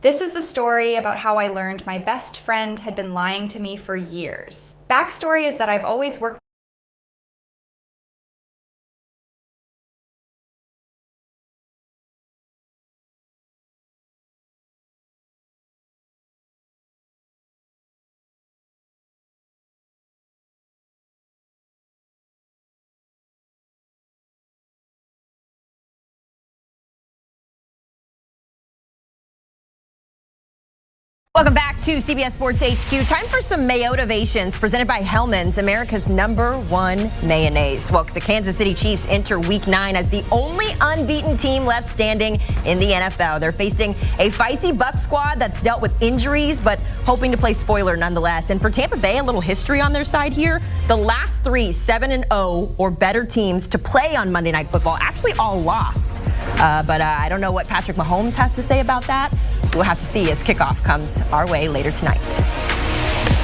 This is the story about how I learned my best friend had been lying to me for years. Backstory is that I've always worked Welcome back to CBS Sports HQ. Time for some Mayotivations presented by Hellmann's, America's #1 mayonnaise. Well, the Kansas City Chiefs enter Week 9 as the only unbeaten team left standing in the NFL. They're facing a feisty Bucs squad that's dealt with injuries, but hoping to play spoiler nonetheless. And for Tampa Bay, a little history on their side here. The last 3 7-0 or better teams to play on Monday Night Football actually all lost. But I don't know what Patrick Mahomes has to say about that. We'll have to see as kickoff comes our way later tonight.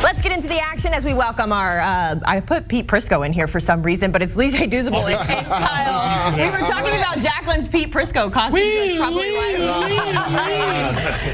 Let's get into the action as we welcome our, I put Pete Prisco in here for some reason, but it's Lijay Douzable and Kyle. We were talking about Jacqueline's Pete Prisco costume. That's probably why.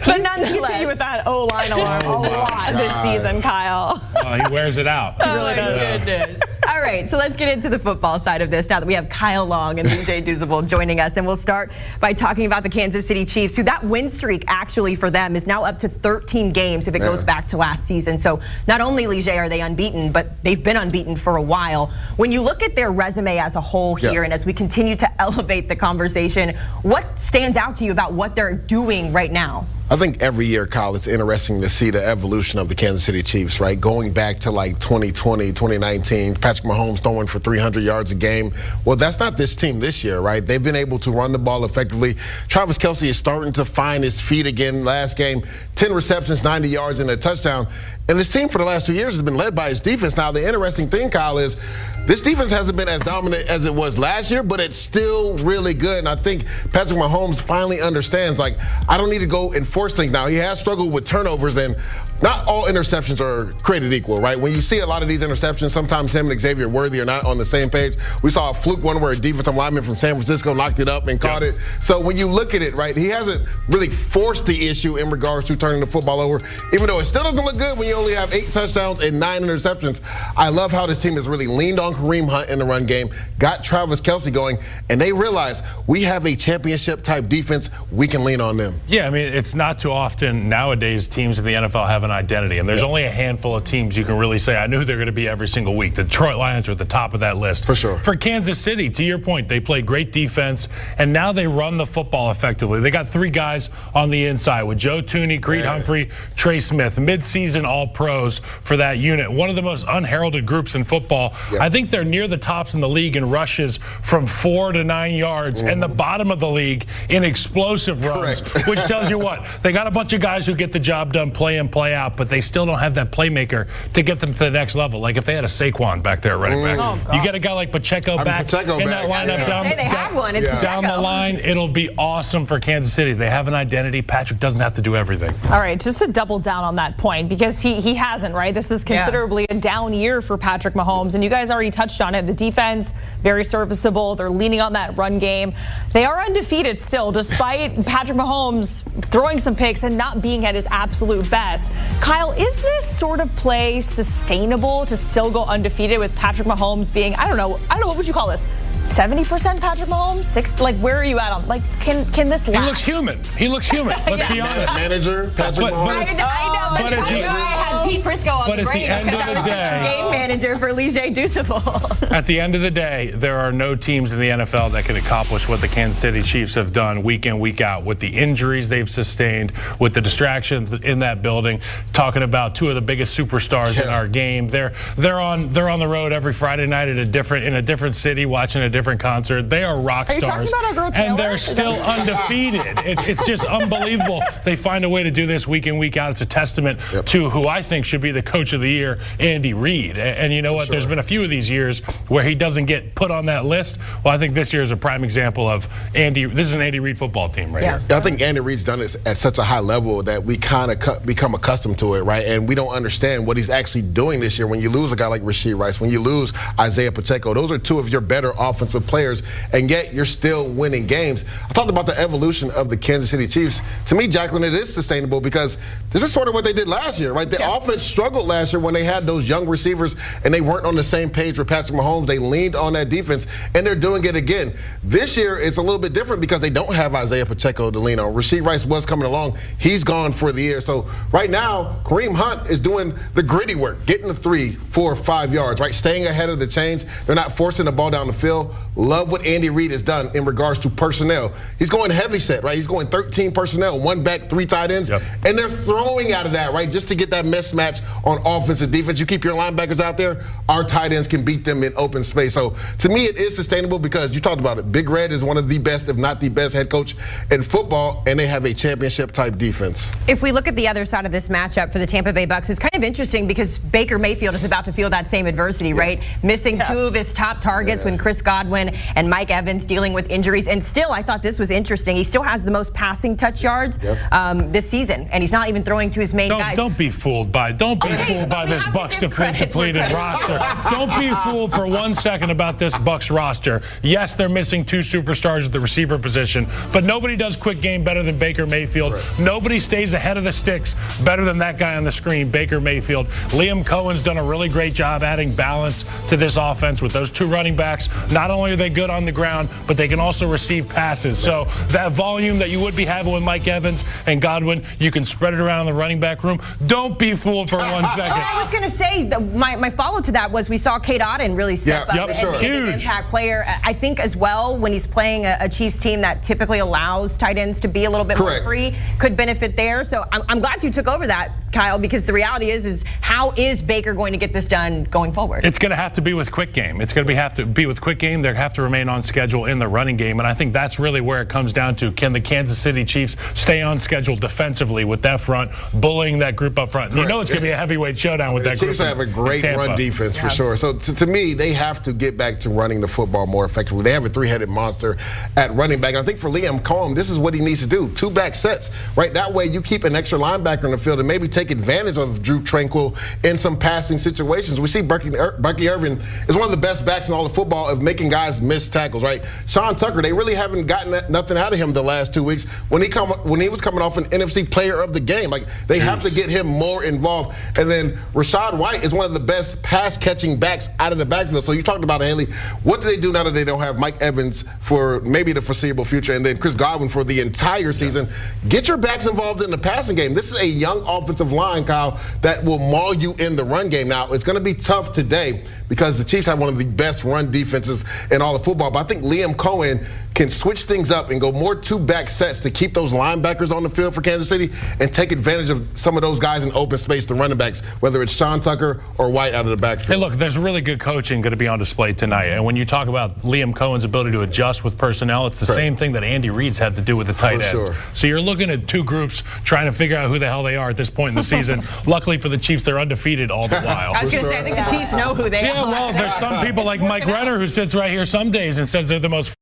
But nonetheless. He's with that O-line alarm a lot this season, Kyle. He wears it out. Oh my goodness. All right, so let's get into the football side of this now that we have Kyle Long and Lijay Douzable joining us. And we'll start by talking about the Kansas City Chiefs, who that win streak actually for them is now up to 13 games if it goes back to last season. So not only, Lijay, are they unbeaten, but they've been unbeaten for a while. When you look at their resume as a whole here, and as we continue to elevate the conversation, what stands out to you about what they're doing right now? I think every year, Kyle, it's interesting to see the evolution of the Kansas City Chiefs, right? Going back to like 2020, 2019, Patrick Mahomes throwing for 300 yards a game. Well, that's not this team this year, right? They've been able to run the ball effectively. Travis Kelce is starting to find his feet again. Last game, 10 receptions, 90 yards, and a touchdown. And this team for the last 2 years has been led by its defense. Now, the interesting thing, Kyle, is this defense hasn't been as dominant as it was last year, but it's still really good. And I think Patrick Mahomes finally understands, like, I don't need to go and force things now. He has struggled with turnovers, and not all interceptions are created equal, right? When you see a lot of these interceptions, sometimes him and Xavier Worthy are not on the same page. We saw a fluke one where a defensive lineman from San Francisco knocked it up and caught it. So when you look at it, right, he hasn't really forced the issue in regards to turning the football over, even though it still doesn't look good when you only have 8 touchdowns and 9 interceptions. I love how this team has really leaned on Kareem Hunt in the run game, got Travis Kelce going, and they realize we have a championship-type defense. We can lean on them. Yeah, I mean, it's not too often nowadays teams in the NFL have an identity, and there's only a handful of teams you can really say, I knew they're going to be every single week. The Detroit Lions are at the top of that list. For sure. For Kansas City, to your point, they play great defense, and now they run the football effectively. They got 3 guys on the inside with Joe Thuney, Creed Humphrey, Trey Smith, mid-season All-Pros for that unit. One of the most unheralded groups in football. I think they're near the tops in the league in rushes from 4 to 9 yards, and the bottom of the league in explosive runs, which tells you what? They got a bunch of guys who get the job done play in, play out, but they still don't have that playmaker to get them to the next level. Like if they had a Saquon back there running back. You get a guy like Pacheco back in that lineup down the line. It'll be awesome for Kansas City. They have an identity. Patrick doesn't have to do everything. All right, just to double down on that point, because he hasn't, right? This is considerably a down year for Patrick Mahomes, and you guys already touched on it. The defense, very serviceable. They're leaning on that run game. They are undefeated still, despite Patrick Mahomes throwing some picks and not being at his absolute best. Kyle, is this sort of play sustainable to still go undefeated with Patrick Mahomes being, I don't know, what would you call this? 70% Patrick Mahomes? 60? Like, where are you at on? Like, can this last? He looks human. He looks human. Let's be honest. Manager Patrick Mahomes. I know, but I had Pete Prisco on the brain because I was game manager for Lijay Douzable. At the end of the day, there are no teams in the NFL that can accomplish what the Kansas City Chiefs have done week in, week out, with the injuries they've sustained, with the distractions in that building. Talking about 2 of the biggest superstars in our game. They're on the road every Friday night at in a different city, watching a different concert. They are rock stars. Are you talking about our girl Taylor? And they're still undefeated. It's just unbelievable. They find a way to do this week in, week out. It's a testament to who I think should be the coach of the year, Andy Reid. And you know what? There's been a few of these years where he doesn't get put on that list. Well, I think this year is a prime example of this is an Andy Reid football team right here. I think Andy Reid's done it at such a high level that we kind of become accustomed to it, right? And we don't understand what he's actually doing this year. When you lose a guy like Rashee Rice, when you lose Isaiah Pacheco, those are 2 of your better offensive offensive players, and yet you're still winning games. I talked about the evolution of the Kansas City Chiefs. To me, Jacqueline, it is sustainable because this is sort of what they did last year, right? The offense struggled last year when they had those young receivers and they weren't on the same page with Patrick Mahomes. They leaned on that defense, and they're doing it again. This year, it's a little bit different because they don't have Isaiah Pacheco to lean on. Rashee Rice was coming along. He's gone for the year. So right now, Kareem Hunt is doing the gritty work, getting the 3, 4, 5 yards, right? Staying ahead of the chains. They're not forcing the ball down the field. Love what Andy Reid has done in regards to personnel. He's going heavy set, right? He's going 13 personnel, 1 back, 3 tight ends. Yep. And they're throwing out of that, right? Just to get that mismatch on offense and defense. You keep your linebackers out there, our tight ends can beat them in open space. So to me, it is sustainable because you talked about it. Big Red is one of the best, if not the best head coach in football, and they have a championship type defense. If we look at the other side of this matchup for the Tampa Bay Bucks, it's kind of interesting because Baker Mayfield is about to feel that same adversity, right? Missing 2 of his top targets when Chris Godwin and Mike Evans dealing with injuries. And still, I thought this was interesting. He still has the most passing touch yards this season, and he's not even throwing to his main guys. Don't be fooled by this Bucks depleted roster. Don't be fooled for 1 second about this Bucks roster. Yes, they're missing 2 superstars at the receiver position, but nobody does quick game better than Baker Mayfield. Right. Nobody stays ahead of the sticks better than that guy on the screen, Baker Mayfield. Liam Cohen's done a really great job adding balance to this offense with those 2 running backs. Not only are they good on the ground, but they can also receive passes. So that volume that you would be having with Mike Evans and Godwin, you can spread it around the running back room. Don't be fooled for 1 second. I was going to say, my follow to that was we saw Cade Otton really step up and be an impact player. I think as well, when he's playing a Chiefs team that typically allows tight ends to be a little bit more free, could benefit there. So I'm glad you took over that, Kyle, because the reality is how is Baker going to get this done going forward? It's going to have to be with quick game. It's going to have to be with quick game. They have to remain on schedule in the running game, and I think that's really where it comes down to. Can the Kansas City Chiefs stay on schedule defensively with that front, bullying that group up front? You know it's going to be a heavyweight showdown with that group. The Chiefs have a great run defense for sure. So to me, they have to get back to running the football more effectively. They have a 3-headed monster at running back. And I think for Liam Cohen, this is what he needs to do. 2 back sets, right? That way you keep an extra linebacker in the field and maybe take advantage of Drew Tranquill in some passing situations. We see Bucky Irvin is one of the best backs in all of football of making guys miss tackles, right? Sean Tucker, they really haven't gotten nothing out of him the last 2 weeks when he was coming off an NFC Player of the Game. Like, they have to get him more involved. And then Rachaad White is one of the best pass-catching backs out of the backfield. So you talked about it, Haley. What do they do now that they don't have Mike Evans for maybe the foreseeable future and then Chris Godwin for the entire season? Get your backs involved in the passing game. This is a young offensive line, Kyle, that will maul you in the run game. Now, it's going to be tough today because the Chiefs have one of the best run defenses in all of football. But I think Liam Cohen can switch things up and go more 2-back sets to keep those linebackers on the field for Kansas City and take advantage of some of those guys in open space, the running backs, whether it's Sean Tucker or White out of the backfield. Hey, look, there's really good coaching going to be on display tonight. And when you talk about Liam Cohen's ability to adjust with personnel, it's the same thing that Andy Reid's had to do with the tight ends. So you're looking at 2 groups trying to figure out who the hell they are at this point in the season. Luckily for the Chiefs, they're undefeated all the while. I was going to say, I think the Chiefs know who they are. Yeah, well, there's some people like Mike Renner who sits right here some days and says they're the most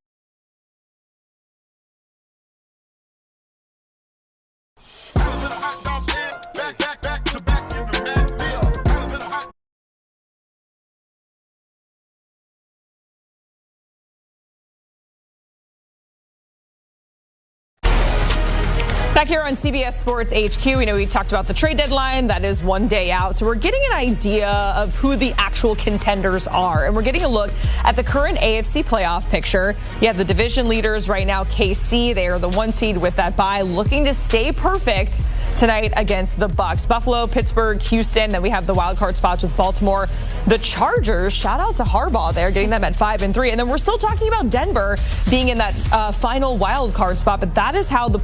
Back here on CBS Sports HQ, we talked about the trade deadline. That is 1 day out. So we're getting an idea of who the actual contenders are. And we're getting a look at the current AFC playoff picture. You have the division leaders right now, KC. They are the 1 seed with that bye, looking to stay perfect tonight against the Bucks. Buffalo, Pittsburgh, Houston. Then we have the wild card spots with Baltimore. The Chargers, shout out to Harbaugh there, getting them at 5-3. And then we're still talking about Denver being in that final wild card spot. But that is how the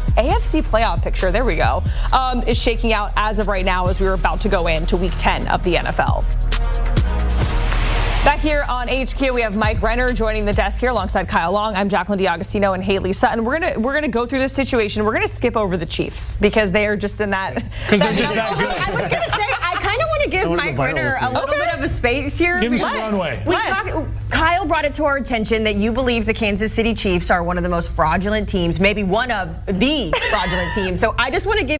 AFC playoff picture, there we go, is shaking out as of right now as we were about to go into week 10 of the NFL. Back here on HQ, we have Mike Renner joining the desk here alongside Kyle Long. I'm Jacqueline D'Agostino and Haley Sutton. We're gonna go through this situation. We're gonna skip over the Chiefs because they are just in that. Because they're just that good. I was gonna say I kind of want to give Mike Renner a little bit of a space here. Give me some runway. Kyle brought it to our attention that you believe the Kansas City Chiefs are one of the most fraudulent teams, maybe one of the fraudulent teams. So I just want to give